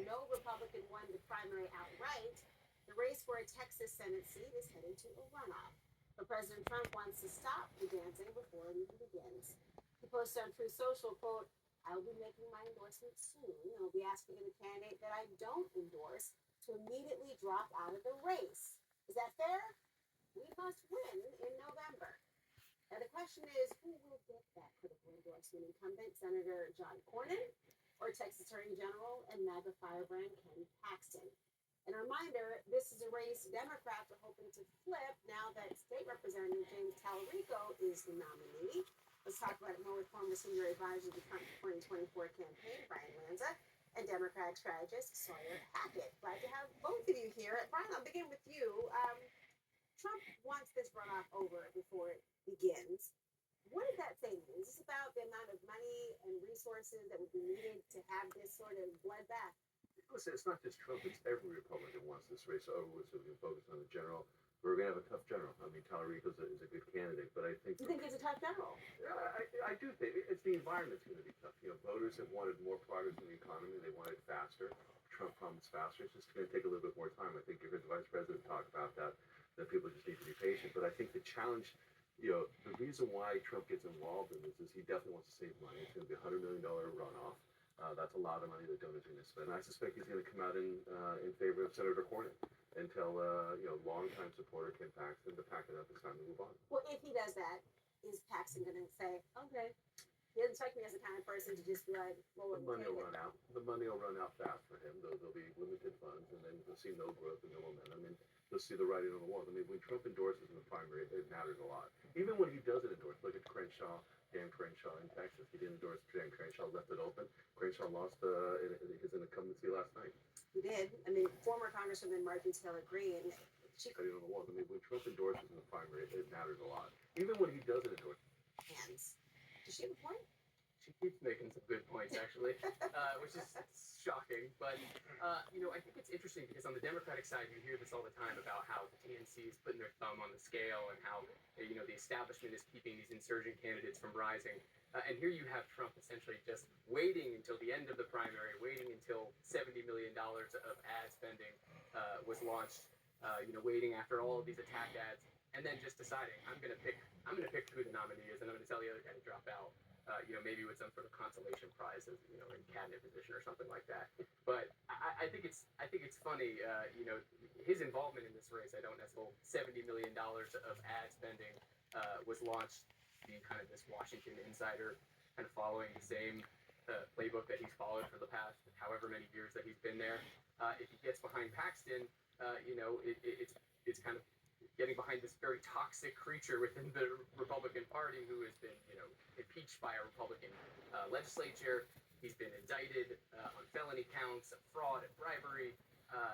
no Republican won the primary outright, the race for a Texas Senate seat is heading to a runoff. But President Trump wants to stop the dancing before it even begins. He posted on Truth Social, quote, I will be making my endorsement soon. And I'll be asking the candidate that I don't endorse to immediately drop out of the race. Is that fair? We must win in November. Now, the question is, who will get that critical endorsement? Incumbent Senator John Cornyn or Texas Attorney General and MAGA firebrand Ken Paxton? And a reminder, this is a race Democrats are hoping to flip now that State Representative James Tallarico is the nominee. Let's talk about it more with former senior advisor to the Trump 2024 campaign, Brian Lanza, and Democratic strategist Sawyer Hackett. Glad to have both of you here. Brian, I'll begin with you. Trump wants this runoff over before it begins. What does that say to you? Is this about the amount of money and resources that would be needed to have this sort of bloodbath? Listen, it's not just Trump, it's every Republican wants this race over with so we can focus on the general. We're going to have a tough general. I mean, Tallarico is a good candidate, but I think... You think he's a tough general? I do think it's the environment's going to be tough. You know, voters have wanted more progress in the economy. They want it faster. Trump promised faster. It's just going to take a little bit more time. I think you heard the vice president talk about that people just need to be patient. But I think the challenge, you know, the reason why Trump gets involved in this is he definitely wants to save money. It's going to be a $100 million runoff. That's a lot of money that donors are going to spend. I suspect he's going to come out in favor of Senator Cornyn and tell longtime supporter Ken Paxton to pack it up. It's time to move on. Well, if he does that, is Paxton going to say, okay? He doesn't strike me as the kind of person to just be like, well, the money will run out. The money will run out fast for him. There'll be limited funds, and then you'll see no growth and no momentum. And you'll see the writing on the wall. I mean, when Trump endorses in the primary, it matters a lot. Even when he doesn't endorse, look at Crenshaw. Dan Crenshaw in Texas. He didn't endorse Dan Crenshaw, left it open. Crenshaw lost his incumbency last night. He did. I mean, former Congresswoman Marjorie Taylor Greene. She cut it on the wall. I mean, when Trump endorses in the primary, it matters a lot. Even when he doesn't endorse. Hands. Does she have a point? She keeps making some good points, actually, which is shocking. But, I think it's interesting because on the Democratic side, you hear this all the time about how the TNC is putting their thumb on the scale and how, the establishment is keeping these insurgent candidates from rising. And here you have Trump essentially just waiting until the end of the primary, waiting until $70 million of ad spending was launched, waiting after all of these attack ads, and then just deciding, I'm going to pick who the nominee is, and I'm going to tell the other guy to drop out. Maybe with some sort of consolation prize, in cabinet position or something like that. But I think it's funny. His involvement in this race, I don't necessarily. $70 million of ad spending was launched, being kind of this Washington insider, kind of following the same playbook that he's followed for the past however many years that he's been there. If he gets behind Paxton, it's kind of getting behind this very toxic creature within the Republican Party who has been, impeached by a Republican legislature. He's been indicted on felony counts of fraud and bribery.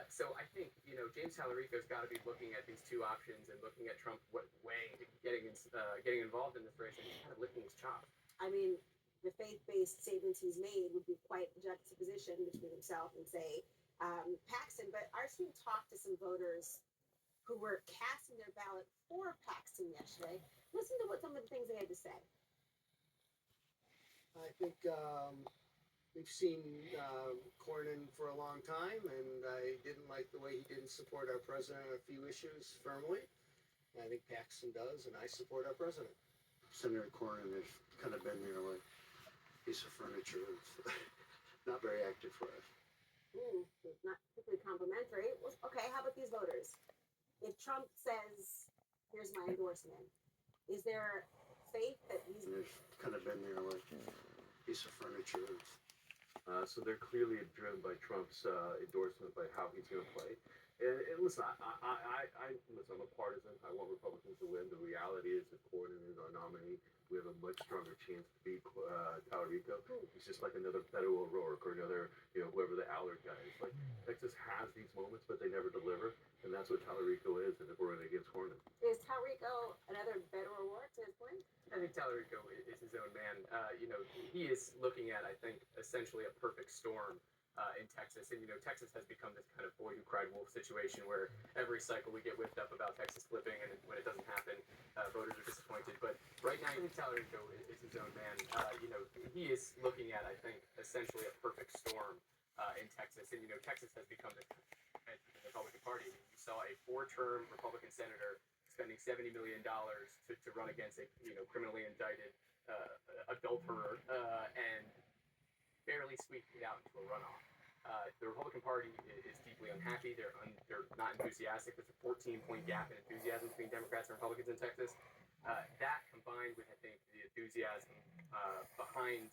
So I think, James Tallarico's got to be looking at these two options and looking at Trump weighing getting involved in this race and kind of licking his chops. I mean, the faith-based statements he's made would be quite a juxtaposition between himself and, say, Paxton. But our team talked to some voters who were casting their ballot for Paxton yesterday. Listen to what some of the things they had to say. I think we've seen Cornyn for a long time, and I didn't like the way he didn't support our president on a few issues firmly. I think Paxton does, and I support our president. Senator Cornyn has kind of been there like a piece of furniture. Not very active for us. Not particularly complimentary. Well, okay, how about these voters? If Trump says, here's my endorsement, is there faith that he's... There's kind of been there like a piece of furniture. So they're clearly driven by Trump's endorsement by how he's going to play. And listen, I'm a partisan. I want Republicans to win. The reality is that Cornyn is our nominee. We have a much stronger chance to beat Tallarico. He's just like another Beto O'Rourke or another, whoever the Allard guy is. Like, Texas has these moments, but they never deliver. And that's what Tallarico is, and if we're running against Cornyn. Is Tallarico another Beto O'Rourke to his point? I think Tallarico is his own man. He is looking at, I think, essentially a perfect storm in Texas. And, Texas has become this kind of boy who cried wolf situation where every cycle we get whipped up about Texas flipping, and when it doesn't happen, voters are disappointed. But right now, I think Tallarico is his own man. He is looking at, I think, essentially a perfect storm in Texas. Paxton, Texas has become the Republican Party. You saw a 4-term Republican senator spending $70 million to run against a criminally indicted adulterer and barely squeaked it out into a runoff. The Republican Party is deeply unhappy. They're not enthusiastic. There's a 14-point gap in enthusiasm between Democrats and Republicans in Texas. That combined with, I think, the enthusiasm behind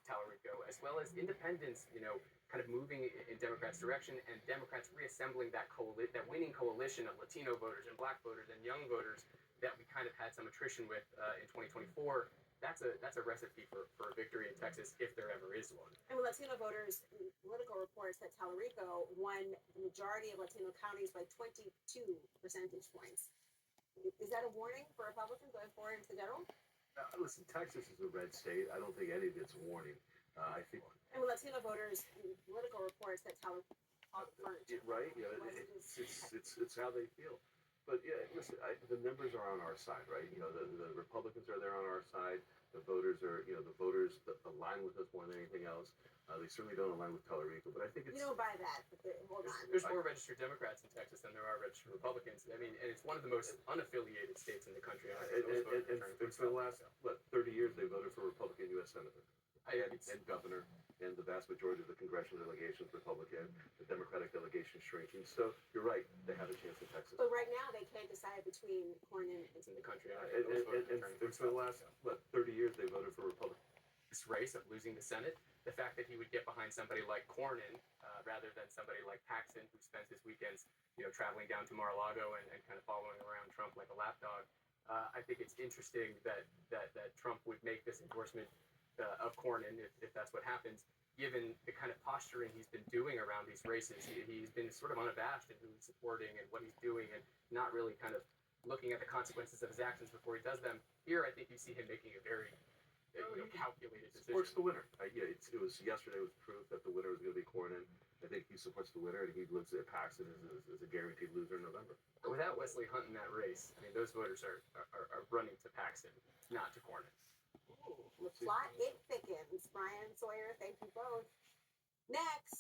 Tallarico, as well as independents, kind of moving in Democrats' direction, and Democrats reassembling that winning coalition of Latino voters and Black voters and young voters that we kind of had some attrition with in 2024. That's a recipe for a victory in Texas if there ever is one. And with Latino voters, political reports that Tallarico won the majority of Latino counties by 22 percentage points. Is that a warning for Republicans going forward into the general? Listen, Texas is a red state. I don't think any of it's a warning. I think. And with Latino voters, political reports that Tallarico right? It's how they feel. But yeah, listen, the numbers are on our side, right? The Republicans are there on our side. The voters are, the voters that align with us more than anything else. They certainly don't align with Tallarico, but I think it's. You don't buy that, but hold on. There's more registered Democrats in Texas than there are registered Republicans. I mean, and it's one of the most unaffiliated states in the country. And for the last 30 years, they voted for Republican U.S. senator and governor, and the vast majority of the congressional delegation is Republican. The Democratic delegation is shrinking. So you're right; they have a chance in Texas. But right now, they can't decide between Cornyn and in the country. And for the last 30 years, they voted for Republican. This race of losing the Senate, the fact that he would get behind somebody like Cornyn rather than somebody like Paxton, who spends his weekends, traveling down to Mar-a-Lago and kind of following around Trump like a lapdog. I think it's interesting that Trump would make this endorsement of Cornyn, if that's what happens, given the kind of posturing he's been doing around these races. He's been sort of unabashed in who he's supporting and what he's doing, and not really kind of looking at the consequences of his actions before he does them. Here, I think you see him making a very calculated decision. Supports the winner. It was yesterday was proof that the winner was going to be Cornyn. I think he supports the winner, and he looks at Paxton as a guaranteed loser in November. But without Wesley Hunt in that race, I mean, those voters are running to Paxton, not to Cornyn. The plot, it thickens. Brian Sawyer, thank you both. Next.